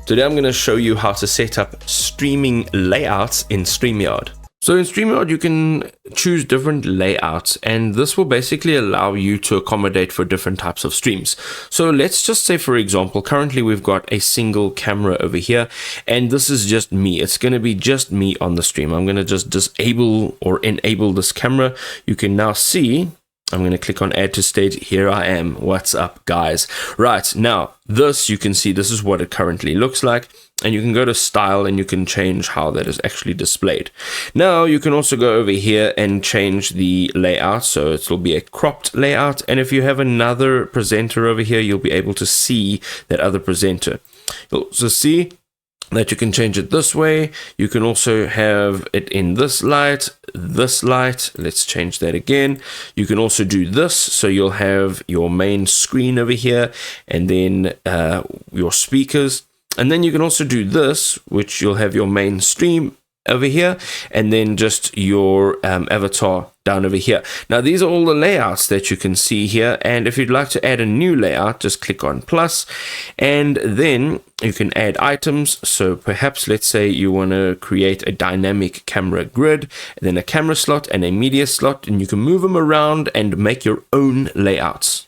Today I'm going to show you how to set up streaming layouts in StreamYard. So in StreamYard, you can choose different layouts, and this will basically allow you to accommodate for different types of streams. So let's just say, for example, currently we've got a single camera over here, and this is just me. It's going to be just me on the stream. I'm going to just disable or enable this camera. You can now see, I'm going to click on add to stage. Here I am. What's up, guys? Right, now this, you can see this is what it currently looks like, and you can go to style and you can change how that is actually displayed. Now you can also go over here and change the layout, so it will be a cropped layout, and if you have another presenter over here, you'll be able to see that other presenter. You'll also see that you can change it this way. You can also have it in this light, this light. Let's change that again. You can also do this, so you'll have your main screen over here, and then your speakers. And then you can also do this, which you'll have your main stream over here, and then just your avatar down over here. Now these are all the layouts that you can see here, and if you'd like to add a new layout, just click on plus, and then you can add items. So perhaps let's say you want to create a dynamic camera grid, and then a camera slot and a media slot, and you can move them around and make your own layouts.